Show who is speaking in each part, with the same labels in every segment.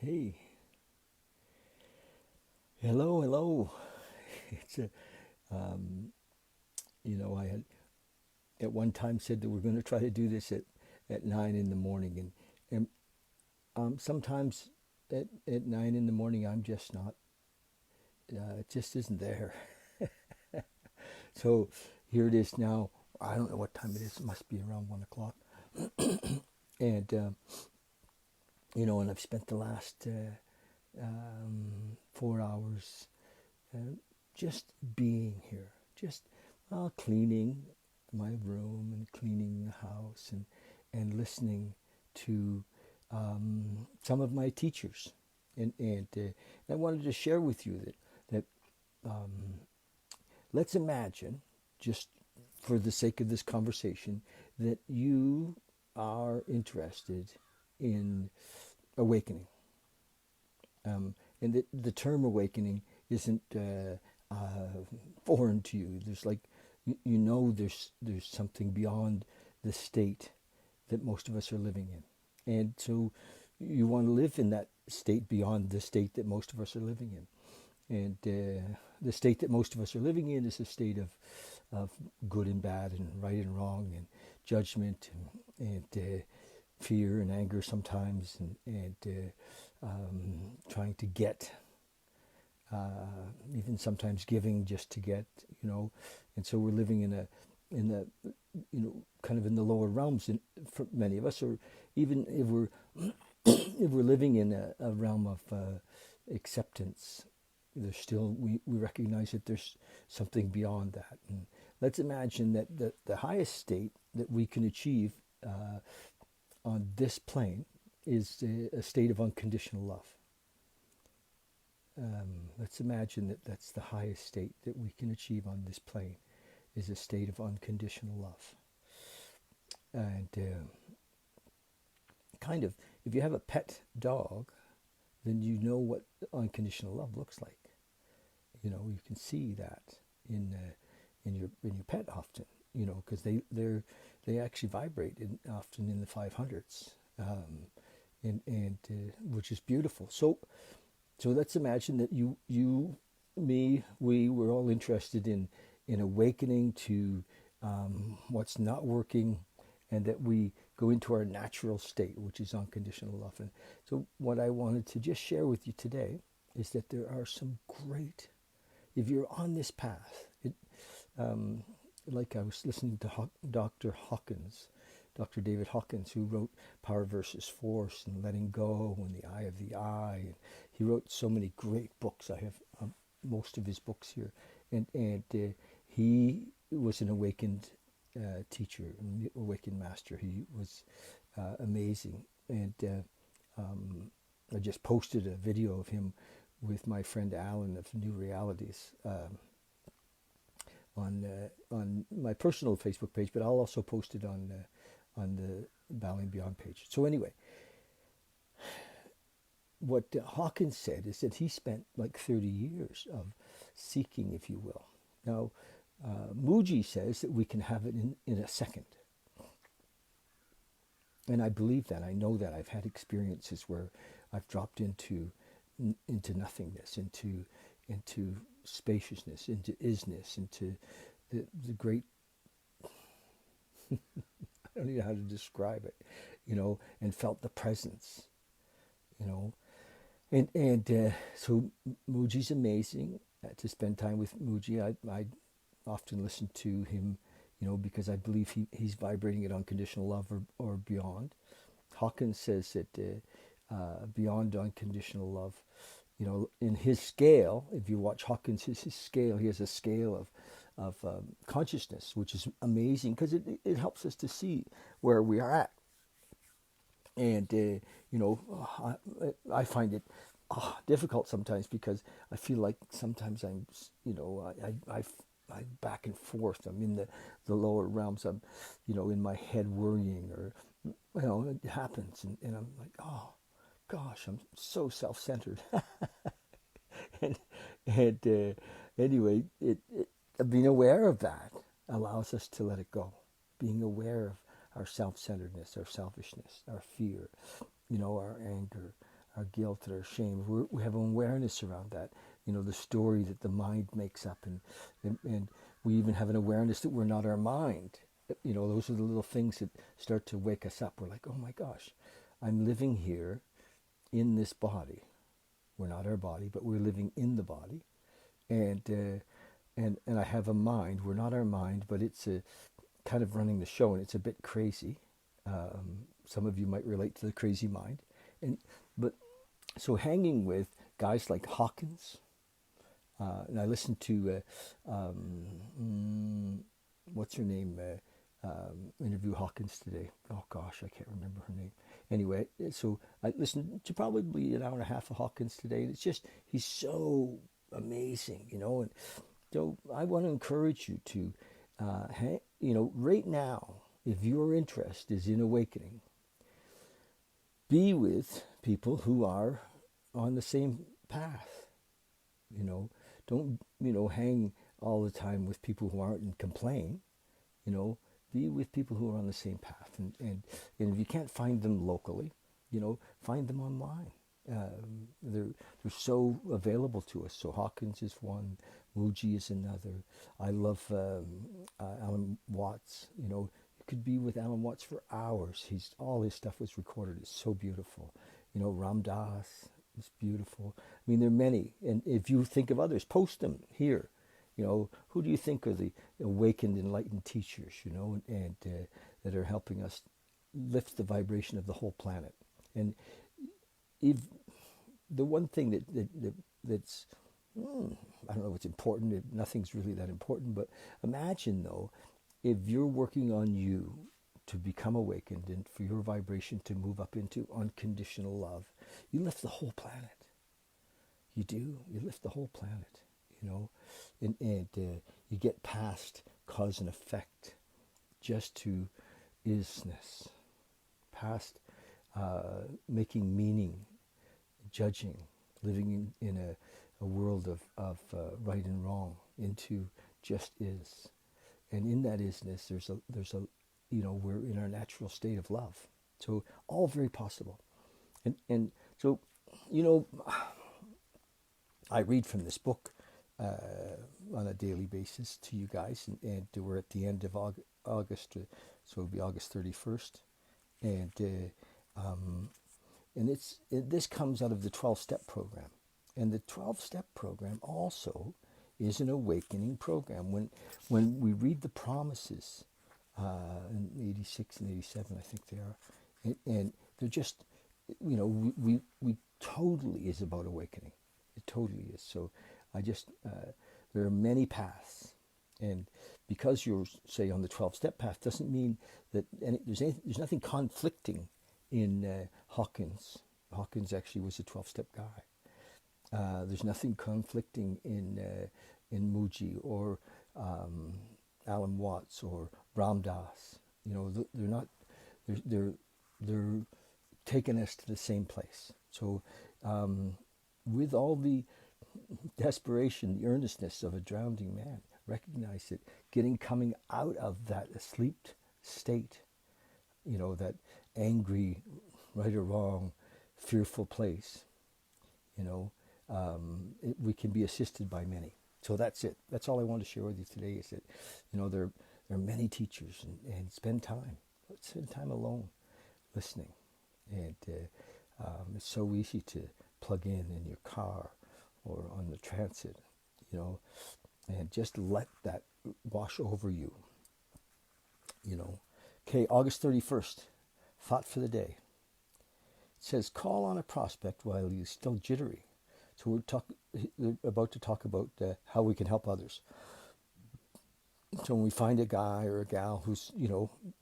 Speaker 1: Hey, hello, hello. It's a, um, I had at one time said that we're going to try to do this at 9 in the morning, and sometimes at 9 in the morning I'm just not. It just isn't there. So here it is now. I don't know what time it is. It must be around 1 o'clock, and and I've spent the last 4 hours uh, just being here, just cleaning my room and cleaning the house and listening to some of my teachers. And I wanted to share with you that um, let's imagine, just for the sake of this conversation, that you are interested in awakening. And the term awakening isn't foreign to you. There's like, there's something beyond the state that most of us are living in. And so you want to live in that state beyond the state that most of us are living in. And the state that most of us are living in is a state of good and bad and right and wrong and judgment and fear and anger sometimes and trying to get, even sometimes giving just to get, and so we're living in the kind of in the lower realms for many of us, or even if we're if we're living in a realm of acceptance, there's still we recognize that there's something beyond that. And let's imagine that the highest state that we can achieve on this plane is a state of unconditional love. Let's imagine that that's the highest state that we can achieve on this plane, is a state of unconditional love. And kind of, if you have a pet dog, then you know what unconditional love looks like. You can see that in your pet often. Because they actually vibrate often in the 500s, and which is beautiful. So let's imagine that you, me, we're all interested in awakening to what's not working, and that we go into our natural state, which is unconditional love. And so what I wanted to just share with you today is that there are some great, if you're on this path, like I was listening to Dr. David Hawkins, who wrote Power versus Force and Letting Go and The Eye of the I. And he wrote so many great books. I have most of his books here. And he was an awakened teacher, an awakened master. He was amazing. And I just posted a video of him with my friend Alan of New Realities on my personal Facebook page, but I'll also post it on the Bowing Beyond page. So anyway, what Hawkins said is that he spent like 30 years of seeking, if you will. Now, Muji says that we can have it in a second. And I believe that. I know that. I've had experiences where I've dropped into nothingness, into spaciousness, into isness, into the great, I don't even know how to describe it, and felt the presence, and so Muji's amazing. To spend time with Muji, I often listen to him, because I believe he's vibrating at unconditional love or beyond. Hawkins says that beyond unconditional love, in his scale, if you watch Hawkins, his scale, he has a scale of consciousness, which is amazing because it helps us to see where we are at. And, I find it difficult sometimes because I feel like sometimes I'm, I back and forth. I'm in the lower realms. I'm, in my head worrying, or, it happens. And I'm like, oh, gosh, I'm so self-centered. and anyway, being aware of that allows us to let it go. Being aware of our self-centeredness, our selfishness, our fear, our anger, our guilt and our shame. We have awareness around that. The story that the mind makes up, and we even have an awareness that we're not our mind. Those are the little things that start to wake us up. We're like, oh my gosh, I'm living here in this body. We're not our body, but we're living in the body, and I have a mind. We're not our mind, but it's a kind of running the show, and it's a bit crazy. Some of you might relate to the crazy mind, but so hanging with guys like Hawkins, and I listened to what's her name, interview Hawkins today. Oh gosh, I can't remember her name. Anyway, so I listened to probably an hour and a half of Hawkins today, and it's just, he's so amazing, and so I want to encourage you to, right now, if your interest is in awakening, be with people who are on the same path. Don't, hang all the time with people who aren't and complain. Be with people who are on the same path. And if you can't find them locally, find them online. They're so available to us. So Hawkins is one, Muji is another. I love Alan Watts. You could be with Alan Watts for hours. All his stuff was recorded. It's so beautiful. Ram Dass is beautiful. I mean, there are many. And if you think of others, post them here. Who do you think are the awakened, enlightened teachers, and that are helping us lift the vibration of the whole planet? And if the one thing that's, I don't know what's important, nothing's really that important, but imagine though, if you're working on you to become awakened and for your vibration to move up into unconditional love, you lift the whole planet. You do. You lift the whole planet, and you get past cause and effect just to isness, past making meaning, judging, living in a world of right and wrong, into just is. And in that isness, there's a we're in our natural state of love. So all very possible. And so, I read from this book on a daily basis to you guys, and we're at the end of August, so it'll be August 31st, and this comes out of the 12-step program, and the 12-step program also is an awakening program. When we read the promises in 86 and 87, I think they are, and they're just, we totally is about awakening. It totally is. So I just, there are many paths. And because you're, say, on the 12-step path doesn't mean that there's nothing conflicting in Hawkins. Hawkins actually was a 12-step guy. There's nothing conflicting in Muji or Alan Watts or Ram Dass. They're not. They're taking us to the same place. So with all the desperation, the earnestness of a drowning man, recognize that coming out of that asleep state, that angry, right or wrong, fearful place, we can be assisted by many. So that's it. That's all I want to share with you today, is that, there are many teachers, and spend time. Spend time alone, listening. And it's so easy to plug in your car or on the transit, and just let that wash over you, Okay, August 31st, thought for the day. It says, call on a prospect while he's still jittery. So we're about to talk about how we can help others. So when we find a guy or a gal who's,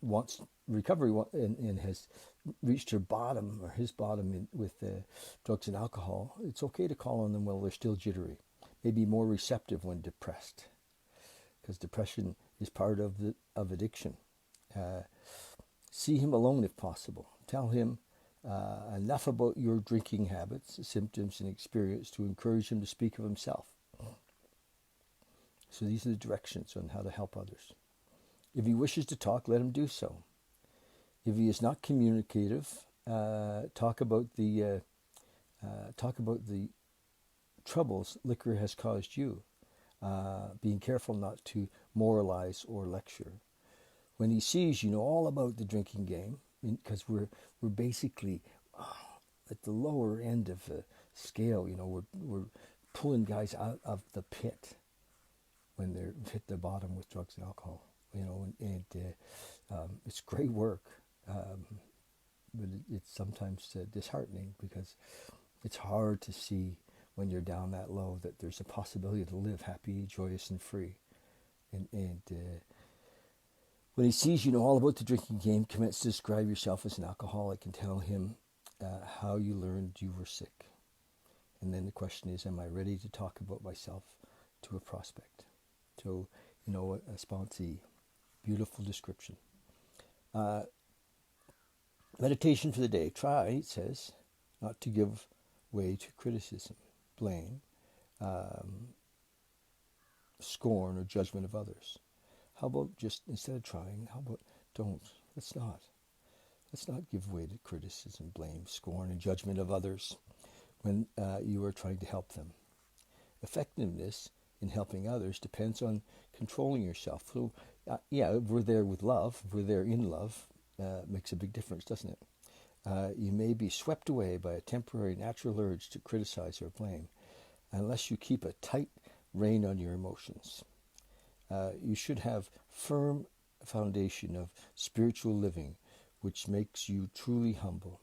Speaker 1: wants recovery and has reached her bottom or his bottom with drugs and alcohol, it's okay to call on them while they're still jittery. Maybe more receptive when depressed, because depression is part of addiction. See him alone if possible. Tell him enough about your drinking habits, symptoms, and experience to encourage him to speak of himself. So these are the directions on how to help others. If he wishes to talk, let him do so. If he is not communicative, talk about the Talk about the troubles liquor has caused you. Being careful not to moralize or lecture. When he sees you know all about the drinking game, because we're basically at the lower end of the scale. You know, we're pulling guys out of the pit when they're hit the bottom with drugs and alcohol. You know, it's great work, but it's sometimes disheartening because it's hard to see when you're down that low that there's a possibility to live happy, joyous, and free. And when he sees you know all about the drinking game, commence to describe yourself as an alcoholic and tell him how you learned you were sick. And then the question is, am I ready to talk about myself to a prospect? So, you know, a sponsee, beautiful description. Meditation for the day. Try, it says, not to give way to criticism, blame, scorn, or judgment of others. How about just, instead of trying, how about don't? Let's not. Let's not give way to criticism, blame, scorn, and judgment of others when you are trying to help them. Effectiveness in helping others depends on controlling yourself. So, if we're there with love, if we're there in love, makes a big difference, doesn't it? You may be swept away by a temporary natural urge to criticize or blame, unless you keep a tight rein on your emotions. You should have firm foundation of spiritual living, which makes you truly humble.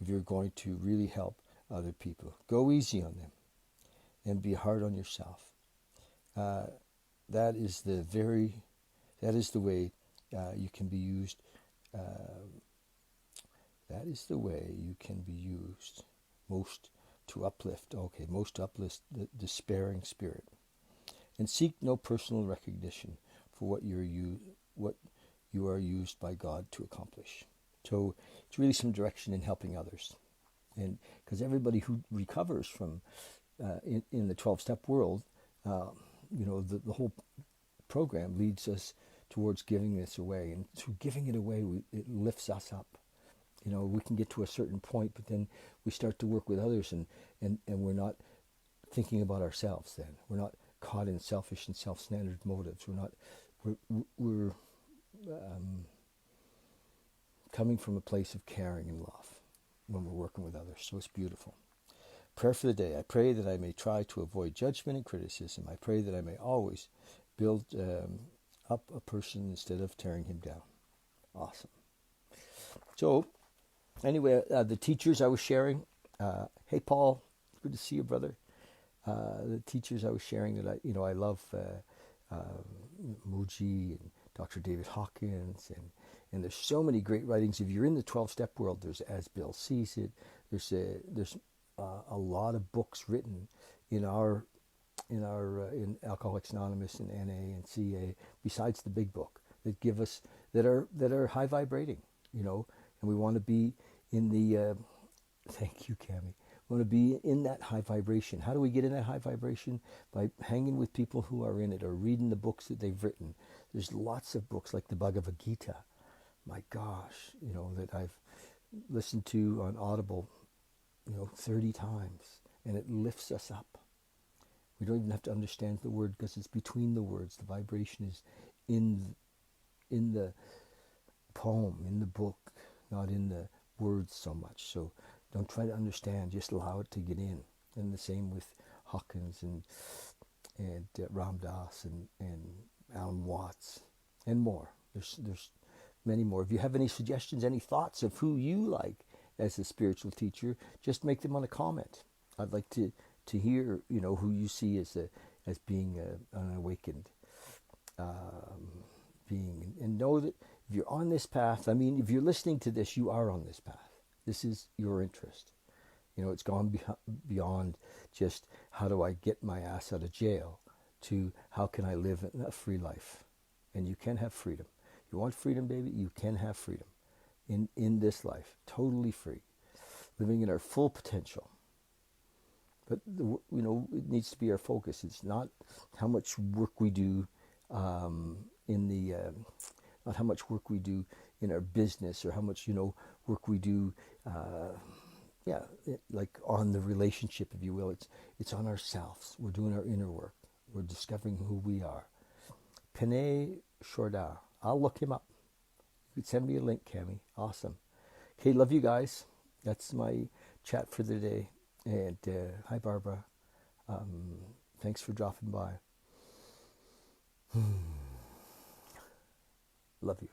Speaker 1: If you're going to really help other people, go easy on them and be hard on yourself. That is the way you can be used. That is the way you can be used most to uplift the despairing spirit. And seek no personal recognition for what you are used by God to accomplish. So it's really some direction in helping others. And because everybody who recovers from in the 12-step world, the whole program leads us towards giving this away. And through giving it away, it lifts us up. You know, we can get to a certain point, but then we start to work with others, and we're not thinking about ourselves then. We're not caught in selfish and self-centered motives. We're coming from a place of caring and love when we're working with others. So it's beautiful. Prayer for the day. I pray that I may try to avoid judgment and criticism. I pray that I may always build up a person instead of tearing him down. Awesome. So anyway, the teachers I was sharing, hey Paul, good to see you, brother. The teachers I was sharing that I love Muji and Dr. David Hawkins, and there's so many great writings. If you're in the 12-step world, there's As Bill Sees It. There's a lot of books written in Alcoholics Anonymous and NA and CA, besides the big book, that give us that are high vibrating, and we want to be in the. Thank you, Cami. We want to be in that high vibration. How do we get in that high vibration? By hanging with people who are in it, or reading the books that they've written. There's lots of books like the Bhagavad Gita. My gosh, that I've listened to on Audible, 30 times, and it lifts us up. We don't even have to understand the word because it's between the words. The vibration is in the poem, in the book, not in the words so much. So don't try to understand, just allow it to get in. And the same with Hawkins and Ram Dass and Alan Watts and more. There's many more. If you have any suggestions, any thoughts of who you like as a spiritual teacher, just make them on a comment. I'd like to hear, who you see as being an awakened being. And know that if you're on this path, if you're listening to this, you are on this path. This is your interest. It's gone beyond just how do I get my ass out of jail to how can I live a free life. And you can have freedom. You want freedom, baby? You can have freedom in this life. Totally free. Living in our full potential. But, it needs to be our focus. It's not how much work we do not how much work we do in our business, or how much, work we do yeah, like on the relationship, if you will. It's on ourselves. We're doing our inner work. We're discovering who we are. Pene Shorda. I'll look him up. You could send me a link, Cami. Awesome. Okay, love you guys. That's my chat for the day. And hi, Barbara. Thanks for dropping by. Love you.